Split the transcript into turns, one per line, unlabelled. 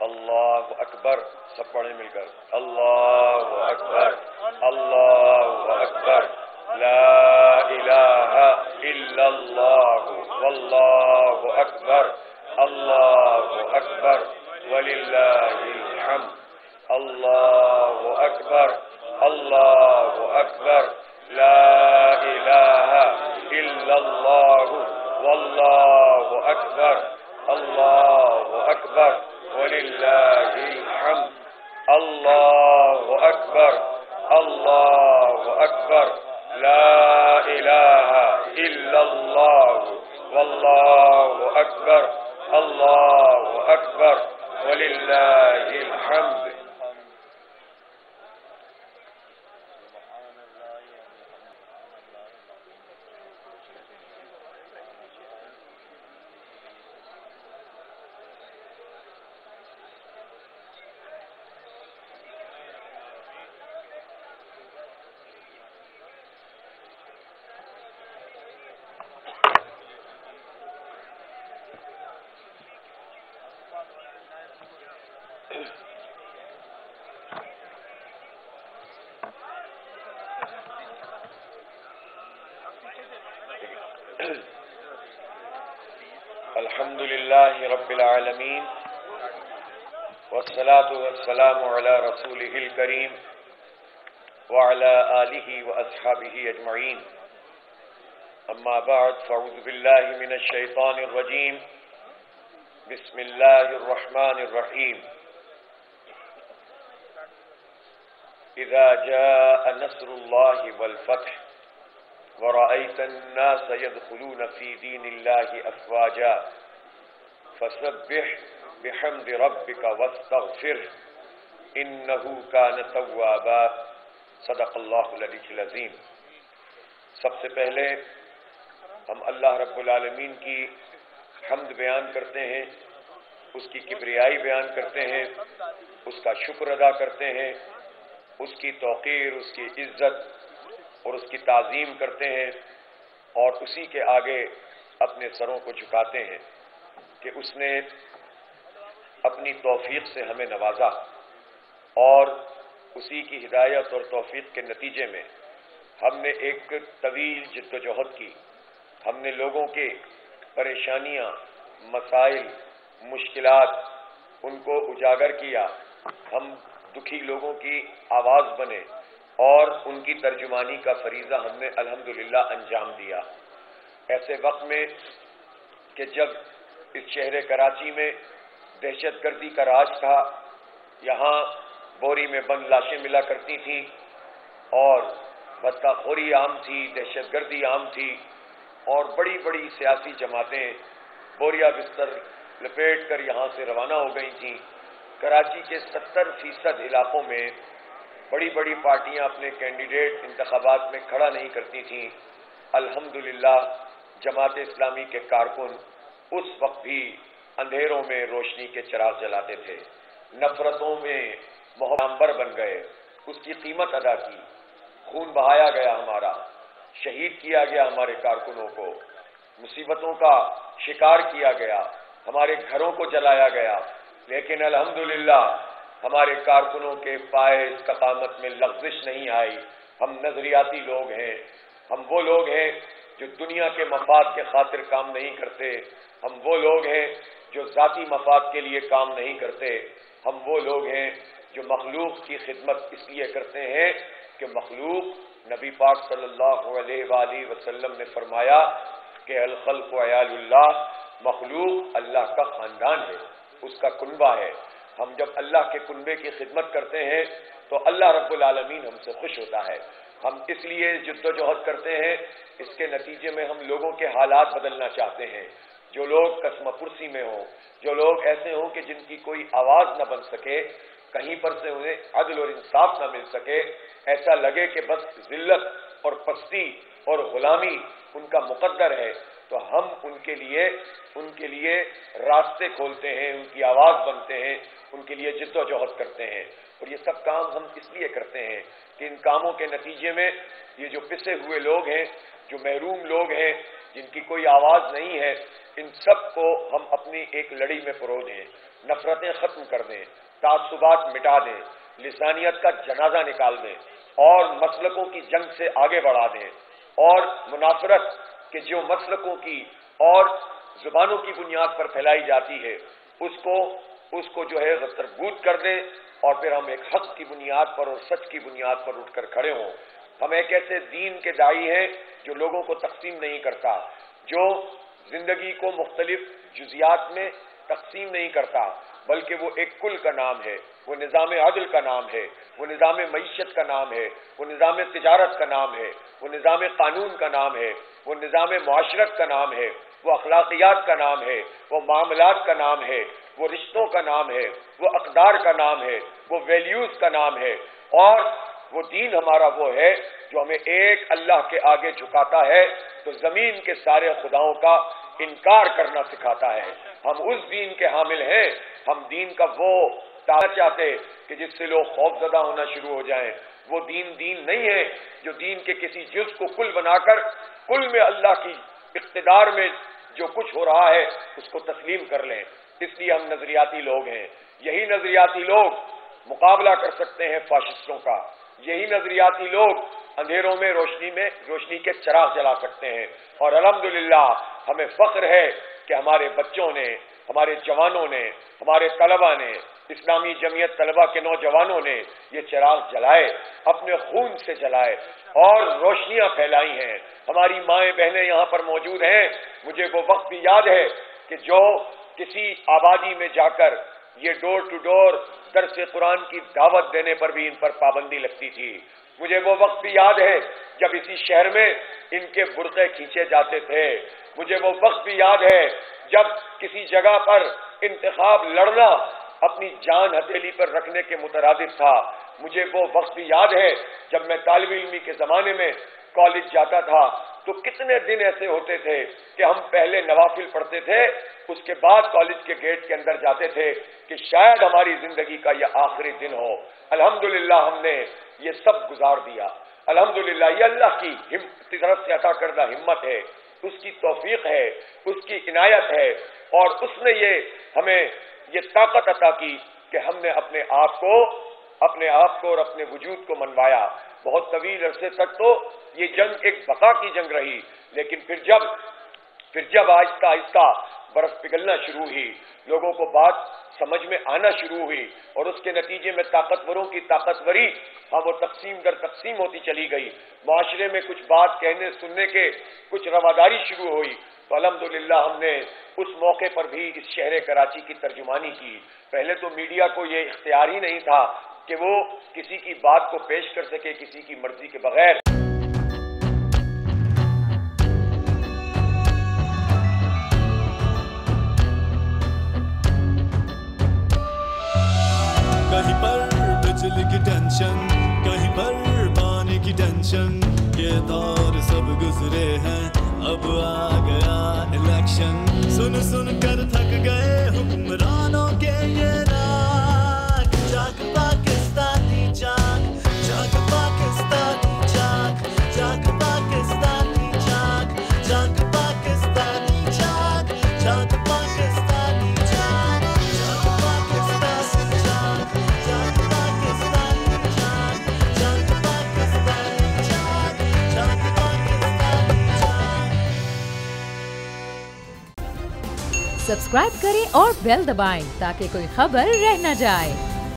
اللہ اکبر. سب پڑھیں مل کر. اللہ اکبر. اللہ اکبر. لا الہ الا اللہ واللہ اکبر. اللہ اکبر وللہ الحمد. اللہ اکبر. اللہ اکبر. لا الہ الا اللہ واللہ اکبر. اللہ اکبر وللہ الحمد. اللہ اکبر. اللہ اکبر. لا الہ الا اللہ واللہ اکبر. اللہ اکبر وللہ الحمد. الحمد للہ رب العالمین والصلاة والسلام علی رسولہ الکریم وعلی آلہ واصحابہ اجمعین. اما بعد فاعوذ باللہ من الشیطان الرجیم. بسم اللہ الرحمن الرحیم. اذا جاء نصر اللہ والفتح ورأيت الناس يدخلون في دين الله أفواجا فسبح بحمد ربك واستغفره إنه كان توابا. صدق اللہ العلی العظیم. سب سے پہلے ہم اللہ رب العالمین کی حمد بیان کرتے ہیں، اس کی کبریائی بیان کرتے ہیں، اس کا شکر ادا کرتے ہیں، اس کی توقیر، اس کی عزت اور اس کی تعظیم کرتے ہیں، اور اسی کے آگے اپنے سروں کو جھکاتے ہیں کہ اس نے اپنی توفیق سے ہمیں نوازا، اور اسی کی ہدایت اور توفیق کے نتیجے میں ہم نے ایک طویل جد و جہد کی. ہم نے لوگوں کے پریشانیاں، مسائل، مشکلات ان کو اجاگر کیا. ہم دکھی لوگوں کی آواز بنے اور ان کی ترجمانی کا فریضہ ہم نے الحمدللہ انجام دیا. ایسے وقت میں کہ جب اس شہر کراچی میں دہشت گردی کا راج تھا، یہاں بوری میں بند لاشیں ملا کرتی تھیں اور بدکا خوری عام تھی، دہشت گردی عام تھی، اور بڑی بڑی سیاسی جماعتیں بوریا بستر لپیٹ کر یہاں سے روانہ ہو گئی تھیں. کراچی کے 70% علاقوں میں بڑی بڑی پارٹیاں اپنے کینڈیڈیٹ انتخابات میں کھڑا نہیں کرتی تھیں. الحمدللہ جماعت اسلامی کے کارکن اس وقت بھی اندھیروں میں روشنی کے چراغ جلاتے تھے. نفرتوں میں محبر بن گئے، اس کی قیمت ادا کی. خون بہایا گیا، ہمارا شہید کیا گیا، ہمارے کارکنوں کو مصیبتوں کا شکار کیا گیا، ہمارے گھروں کو جلایا گیا. لیکن الحمدللہ ہمارے کارکنوں کے پائے استقامت میں لغزش نہیں آئی. ہم نظریاتی لوگ ہیں، ہم وہ لوگ ہیں جو دنیا کے مفاد کے خاطر کام نہیں کرتے. ہم وہ لوگ ہیں جو ذاتی مفاد کے لیے کام نہیں کرتے. ہم وہ لوگ ہیں جو مخلوق کی خدمت اس لیے کرتے ہیں کہ مخلوق، نبی پاک صلی اللہ علیہ وآلہ وسلم نے فرمایا کہ الخلق عیال اللہ، مخلوق اللہ کا خاندان ہے، اس کا کنبہ ہے. ہم جب اللہ کے کنبے کی خدمت کرتے ہیں تو اللہ رب العالمین ہم سے خوش ہوتا ہے. ہم اس لیے جد و جہد کرتے ہیں، اس کے نتیجے میں ہم لوگوں کے حالات بدلنا چاہتے ہیں. جو لوگ قسم پرسی میں ہوں، جو لوگ ایسے ہوں کہ جن کی کوئی آواز نہ بن سکے، کہیں پر سے انہیں عدل اور انصاف نہ مل سکے، ایسا لگے کہ بس ذلت اور پستی اور غلامی ان کا مقدر ہے، تو ہم ان کے لیے راستے کھولتے ہیں، ان کی آواز بنتے ہیں، ان کے لیے جد و جہد کرتے ہیں. اور یہ سب کام ہم اس لیے کرتے ہیں کہ ان کاموں کے نتیجے میں یہ جو پسے ہوئے لوگ ہیں، جو محروم لوگ ہیں، جن کی کوئی آواز نہیں ہے، ان سب کو ہم اپنی ایک لڑی میں پرو دیں. نفرتیں ختم کر دیں، تعصبات مٹا دیں، لسانیت کا جنازہ نکال دیں اور مسلکوں کی جنگ سے آگے بڑھا دیں، اور منافرت کے جو مسلکوں کی اور زبانوں کی بنیاد پر پھیلائی جاتی ہے اس کو جو ہے تربوت کر دیں، اور پھر ہم ایک حق کی بنیاد پر اور سچ کی بنیاد پر اٹھ کر کھڑے ہوں۔ ہم ایک ایسے دین کے داعی ہیں جو لوگوں کو تقسیم نہیں کرتا، جو زندگی کو مختلف جزیات میں تقسیم نہیں کرتا، بلکہ وہ ایک کل کا نام ہے، وہ نظام عدل کا نام ہے، وہ نظام معیشت کا نام ہے، وہ نظام تجارت کا نام ہے، وہ نظام قانون کا نام ہے، وہ نظام معاشرت کا نام ہے، وہ اخلاقیات کا نام ہے، وہ معاملات کا نام ہے، وہ رشتوں کا نام ہے، وہ اقدار کا نام ہے، وہ ویلیوز کا نام ہے، اور وہ دین ہمارا وہ ہے جو ہمیں ایک اللہ کے آگے جھکاتا ہے تو زمین کے سارے خداؤں کا انکار کرنا سکھاتا ہے۔ ہم اس دین کے حامل ہیں، ہم دین کا وہ چاہتے کہ جس سے لوگ خوف زدہ ہونا شروع ہو جائیں۔ وہ دین نہیں ہے جو دین کے کسی جز کو کل بنا کر کل میں اللہ کی اقتدار میں جو کچھ ہو رہا ہے اس کو تسلیم کر لیں۔ اس لیے ہم نظریاتی لوگ ہیں، یہی نظریاتی لوگ مقابلہ کر سکتے ہیں فاشسٹوں کا، یہی نظریاتی لوگ اندھیروں میں روشنی کے چراغ جلا سکتے ہیں، اور الحمدللہ ہمیں فخر ہے کہ ہمارے بچوں نے، ہمارے جوانوں نے، ہمارے طلبہ نے، اسلامی جمعیت طلبہ کے نوجوانوں نے یہ چراغ جلائے، اپنے خون سے جلائے اور روشنیاں پھیلائی ہیں۔ ہماری مائیں بہنیں یہاں پر موجود ہیں، مجھے وہ وقت بھی یاد ہے کہ جو کسی آبادی میں جا کر یہ ڈور ٹو ڈور درس قرآن کی دعوت دینے پر بھی ان پر پابندی لگتی تھی۔ مجھے وہ وقت بھی یاد ہے جب اسی شہر میں ان کے برقعے کھینچے جاتے تھے۔ مجھے وہ وقت بھی یاد ہے جب کسی جگہ پر انتخاب لڑنا اپنی جان ہتھیلی پر رکھنے کے مترادف تھا۔ مجھے وہ وقت بھی یاد ہے جب میں طالب علمی کے زمانے میں کالج جاتا تھا تو کتنے دن ایسے ہوتے تھے کہ ہم پہلے نوافل پڑھتے تھے، اس کے بعد کالج کے گیٹ کے اندر جاتے تھے کہ شاید ہماری زندگی کا یہ آخری دن ہو۔ الحمدللہ ہم نے یہ سب گزار دیا۔ الحمدللہ یہ اللہ کی طرف سے عطا کردہ ہمت ہے، اس کی توفیق ہے، اس کی عنایت ہے، اور اس نے ہمیں یہ طاقت عطا کی کہ ہم نے اپنے آپ کو اور اپنے وجود کو منوایا۔ بہت طویل عرصے تک تو یہ جنگ ایک بقا کی جنگ رہی، لیکن پھر جب آہستہ آہستہ برف پگھلنا شروع ہوئی، لوگوں کو بات سمجھ میں آنا شروع ہوئی، اور اس کے نتیجے میں طاقتوروں کی طاقتوری وہ تقسیم در تقسیم ہوتی چلی گئی، معاشرے میں کچھ بات کہنے سننے کے کچھ رواداری شروع ہوئی، تو الحمدللہ ہم نے اس موقع پر بھی اس شہر کراچی کی ترجمانی کی۔ پہلے تو میڈیا کو یہ اختیار ہی نہیں تھا کہ وہ کسی کی بات کو پیش کر سکے کسی کی مرضی کے بغیر۔
کہیں پر بجلی کی ٹینشن، کہیں پر پانی کی ٹینشن، یہ دور سب گزرے ہیں، اب آ گیا الیکشن۔ سن کر تھک گئے حکمرانوں کے یہ راگ، جاگ پاکستانی جاگ، جاگ پاکستانی جاگ، جاگ پاکستانی جاگ، جاگ پاکستانی جاگ، جاگ پاکستانی جاگ، جاگ پاکستانی جاگ، جاگ پاکستانی جاگ، جاگ پاکستانی جاگ، جاگ پاکستانی جاگ۔
سبسکرائب کریں اور بیل دبائیں تاکہ کوئی خبر رہ نہ جائے۔